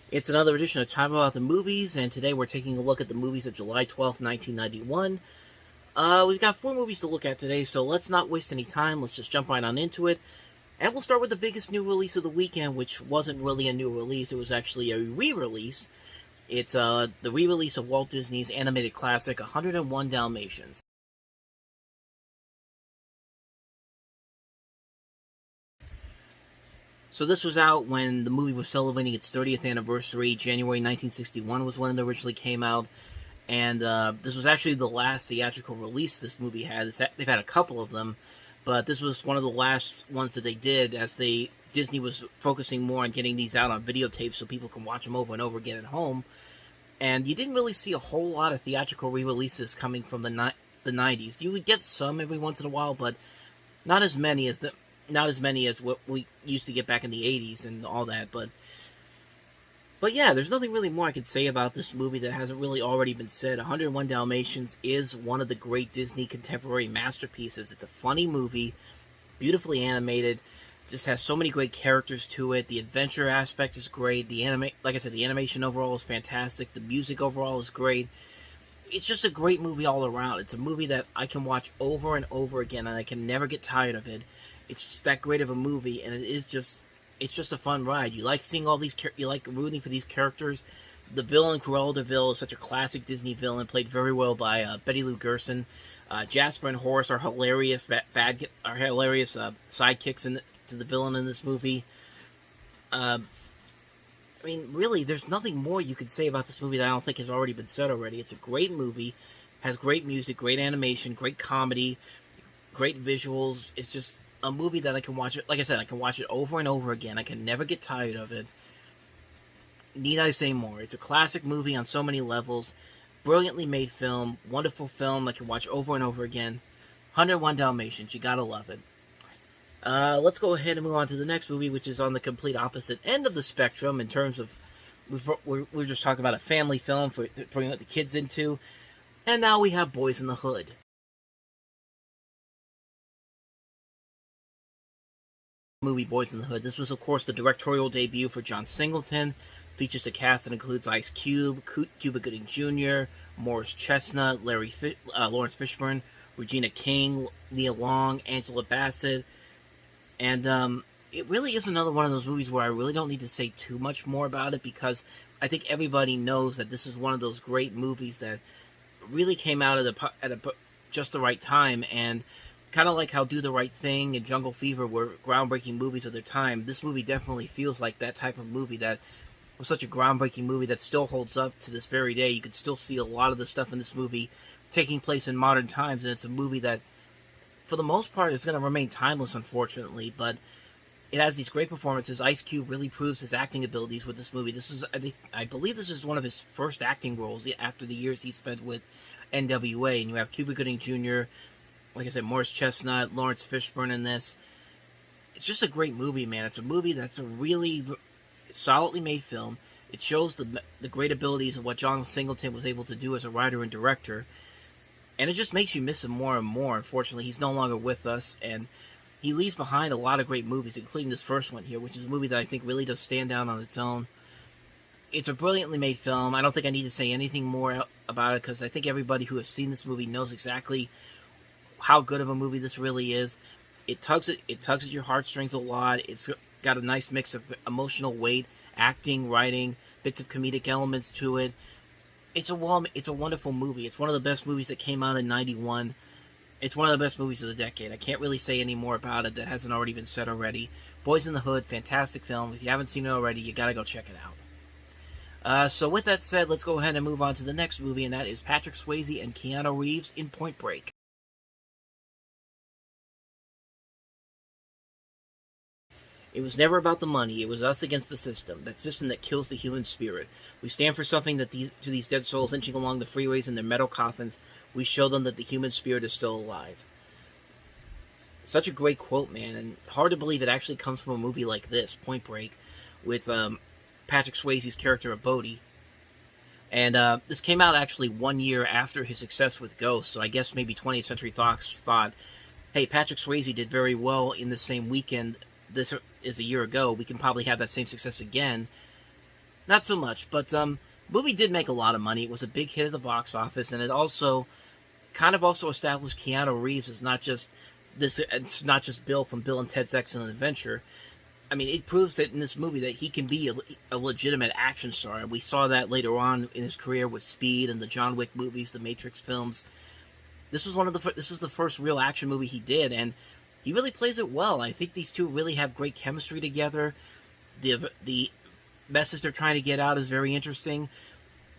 It's another edition of Time About the Movies, and today we're taking a look at the movies of July 12th, 1991. We've got 4 movies to look at today, so let's not waste any time. Let's just jump right on into it. And we'll start with the biggest new release of the weekend, which wasn't really a new release. It was actually a re-release. It's the re-release of Walt Disney's animated classic, 101 Dalmatians. So this was out when the movie was celebrating its 30th anniversary. January 1961 was when it originally came out. And this was actually the last theatrical release this movie had. They've had a couple of them, but this was one of the last ones that they did, as Disney was focusing more on getting these out on videotape so people can watch them over and over again at home. And you didn't really see a whole lot of theatrical re-releases coming from the 90s. You would get some every once in a while, but not as many as what we used to get back in the 80s and all that. But yeah, there's nothing really more I could say about this movie that hasn't really already been said. 101 Dalmatians is one of the great Disney contemporary masterpieces. It's a funny movie, beautifully animated, just has so many great characters to it. The adventure aspect is great. Like I said, the animation overall is fantastic. The music overall is great. It's just a great movie all around. It's a movie that I can watch over and over again, and I can never get tired of it. It's just that great of a movie, and it's just a fun ride. You like seeing all these, you like rooting for these characters. The villain, Cruella de Vil, is such a classic Disney villain, played very well by Betty Lou Gerson. Jasper and Horace are hilarious, sidekicks to the villain in this movie. I mean, really, there's nothing more you could say about this movie that I don't think has already been said already. It's a great movie, has great music, great animation, great comedy, great visuals. It's just a movie that I can watch it. Like I said, I can watch it over and over again. I can never get tired of it. Need I say more? It's a classic movie on so many levels. Brilliantly made film. Wonderful film I can watch over and over again. 101 Dalmatians. You gotta love it. Let's go ahead and move on to the next movie, which is on the complete opposite end of the spectrum in terms of... We're just talking about a family film for bringing the kids into. And now we have Boys in the Hood. Movie Boys in the Hood. This was, of course, the directorial debut for John Singleton. Features a cast that includes Ice Cube, Cuba Gooding Jr., Morris Chestnut, Lawrence Fishburne, Regina King, Nia Long, Angela Bassett, and it really is another one of those movies where I really don't need to say too much more about it, because I think everybody knows that this is one of those great movies that really came out at just the right time. And kind of like how Do the Right Thing and Jungle Fever were groundbreaking movies of their time, this movie definitely feels like that type of movie that was such a groundbreaking movie that still holds up to this very day. You can still see a lot of the stuff in this movie taking place in modern times, and it's a movie that, for the most part, is going to remain timeless, unfortunately, but it has these great performances. Ice Cube really proves his acting abilities with this movie. I believe this is one of his first acting roles after the years he spent with NWA, and you have Cuba Gooding Jr., like I said, Morris Chestnut, Lawrence Fishburne in this. It's just a great movie, man. It's a movie that's a really solidly made film. It shows the great abilities of what John Singleton was able to do as a writer and director. And it just makes you miss him more and more. Unfortunately, he's no longer with us, and he leaves behind a lot of great movies, including this first one here, which is a movie that I think really does stand out on its own. It's a brilliantly made film. I don't think I need to say anything more about it, because I think everybody who has seen this movie knows exactly how good of a movie this really is. It tugs at your heartstrings a lot. It's got a nice mix of emotional weight, acting, writing, bits of comedic elements to it. It's a wonderful movie. It's one of the best movies that came out in '91. It's one of the best movies of the decade. I can't really say any more about it that hasn't already been said already. Boys in the Hood, fantastic film. If you haven't seen it already, you gotta go check it out. So with that said, let's go ahead and move on to the next movie, and that is Patrick Swayze and Keanu Reeves in Point Break. It was never about the money. It was us against the system. That system that kills the human spirit. We stand for something that to these dead souls inching along the freeways in their metal coffins, we show them that the human spirit is still alive. Such a great quote, man, and hard to believe it actually comes from a movie like this, Point Break, with Patrick Swayze's character of Bodhi. And this came out actually 1 year after his success with Ghost, so I guess maybe 20th Century Fox thought, hey, Patrick Swayze did very well in the same weekend this is a year ago, we can probably have that same success again. Not so much, but movie did make a lot of money. It was a big hit at the box office, and it also kind of also established Keanu Reeves as not just this. It's not just Bill from Bill and Ted's Excellent Adventure. I mean, it proves that in this movie that he can be a legitimate action star. We saw that later on in his career with Speed and the John Wick movies, the Matrix films. This was this was the first real action movie he did, and he really plays it well. I think these two really have great chemistry together. The message they're trying to get out is very interesting.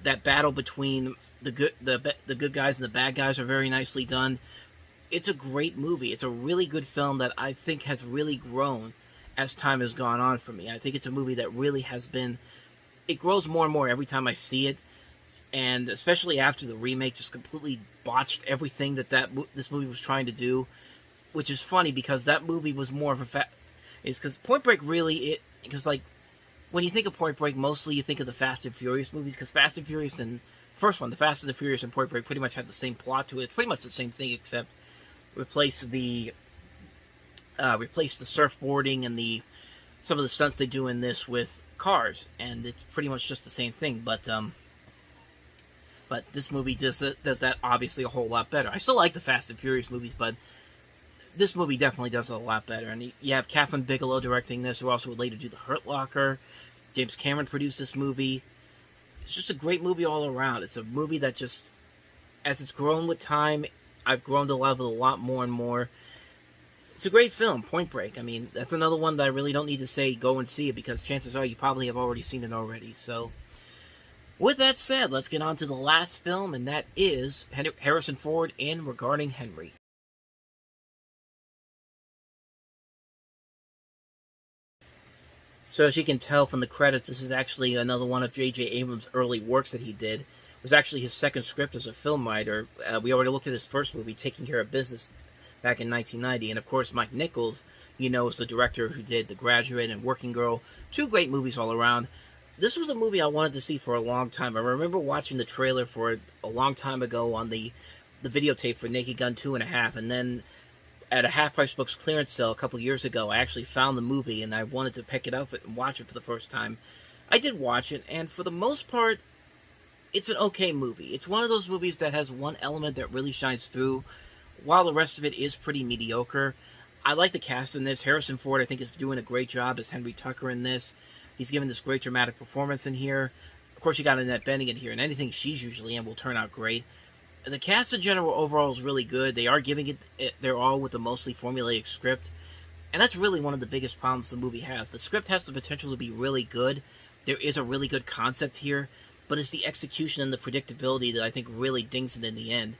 That battle between the good guys and the bad guys are very nicely done. It's a great movie. It's a really good film that I think has really grown as time has gone on for me. I think it's a movie that really has been... It grows more and more every time I see it, and especially after the remake just completely botched everything that this movie was trying to do, which is funny because that movie was more of a... It's because Point Break really... Because, like, when you think of Point Break, mostly you think of the Fast and Furious movies, because Fast and Furious and... First one, the Fast and the Furious and Point Break pretty much had the same plot to it. It's pretty much the same thing, except replace the surfboarding and some of the stunts they do in this with cars, and it's pretty much just the same thing. But this movie does that obviously a whole lot better. I still like the Fast and Furious movies, but this movie definitely does it a lot better. And you have Kathryn Bigelow directing this, who also would later do The Hurt Locker. James Cameron produced this movie. It's just a great movie all around. It's a movie that just, as it's grown with time, I've grown to love it a lot more and more. It's a great film, Point Break. I mean, that's another one that I really don't need to say go and see it, because chances are you probably have already seen it already. So, with that said, let's get on to the last film, and that is Harrison Ford in Regarding Henry. So as you can tell from the credits, this is actually another one of J.J. Abrams' early works that he did. It was actually his second script as a film writer. We already looked at his first movie, Taking Care of Business, back in 1990. And of course, Mike Nichols, is the director who did The Graduate and Working Girl. Two great movies all around. This was a movie I wanted to see for a long time. I remember watching the trailer for it a long time ago on the videotape for Naked Gun 2.5, and then at a half-price books clearance sale a couple years ago, I actually found the movie, and I wanted to pick it up and watch it for the first time. I did watch it, and for the most part, it's an okay movie. It's one of those movies that has one element that really shines through, while the rest of it is pretty mediocre. I like the cast in this. Harrison Ford, I think, is doing a great job as Henry Tucker in this. He's given this great dramatic performance in here. Of course, you got Annette Bening in here, and anything she's usually in will turn out great. The cast in general overall is really good. They are giving it their all with a mostly formulaic script. And that's really one of the biggest problems the movie has. The script has the potential to be really good. There is a really good concept here. But it's the execution and the predictability that I think really dings it in the end.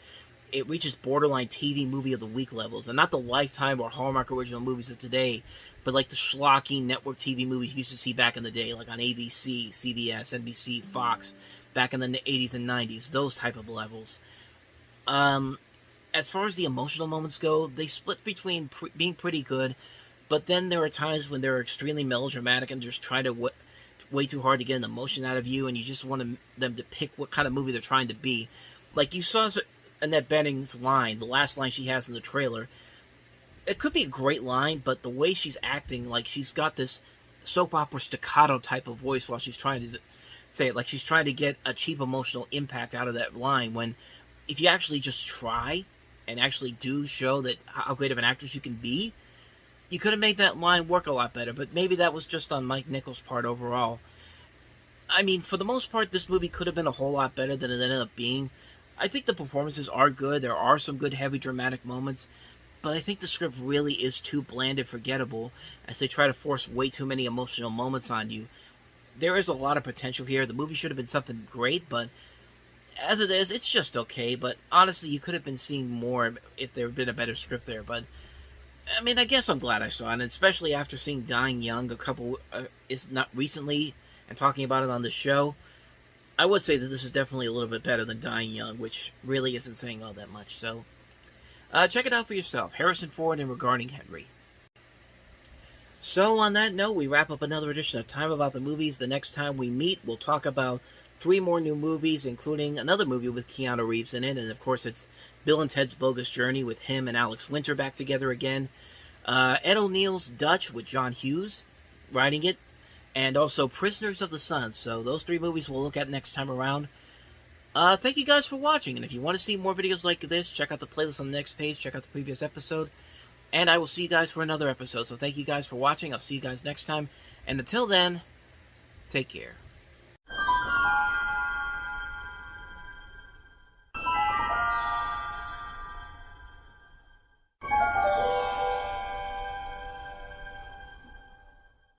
It reaches borderline TV movie of the week levels. And not the Lifetime or Hallmark original movies of today, but like the schlocky network TV movies you used to see back in the day, like on ABC, CBS, NBC, Fox, back in the 80s and 90s. Those type of levels. As far as the emotional moments go, they split between being pretty good, but then there are times when they're extremely melodramatic and just try to way too hard to get an emotion out of you, and you just want them to pick what kind of movie they're trying to be. Like you saw Annette Bening's line, the last line she has in the trailer. It could be a great line, but the way she's acting, like she's got this soap opera staccato type of voice while she's trying to say it, like she's trying to get a cheap emotional impact out of that line, when if you actually just try and actually do show that how great of an actress you can be, you could have made that line work a lot better. But maybe that was just on Mike Nichols' part overall. I mean, for the most part, this movie could have been a whole lot better than it ended up being. I think the performances are good. There are some good, heavy, dramatic moments. But I think the script really is too bland and forgettable as they try to force way too many emotional moments on you. There is a lot of potential here. The movie should have been something great, but as it is, it's just okay. But honestly, you could have been seeing more if there had been a better script there. But I mean, I guess I'm glad I saw it, and especially after seeing Dying Young is not recently and talking about it on the show. I would say that this is definitely a little bit better than Dying Young, which really isn't saying all that much. So check it out for yourself. Harrison Ford in Regarding Henry. So on that note, we wrap up another edition of Time About the Movies. The next time we meet, we'll talk about 3 more new movies, including another movie with Keanu Reeves in it, and of course it's Bill and Ted's Bogus Journey with him and Alex Winter back together again. Ed O'Neill's Dutch with John Hughes writing it, and also Prisoners of the Sun. So those 3 movies we'll look at next time around. Thank you guys for watching, and if you want to see more videos like this, check out the playlist on the next page, check out the previous episode, and I will see you guys for another episode. So thank you guys for watching, I'll see you guys next time, and until then, take care.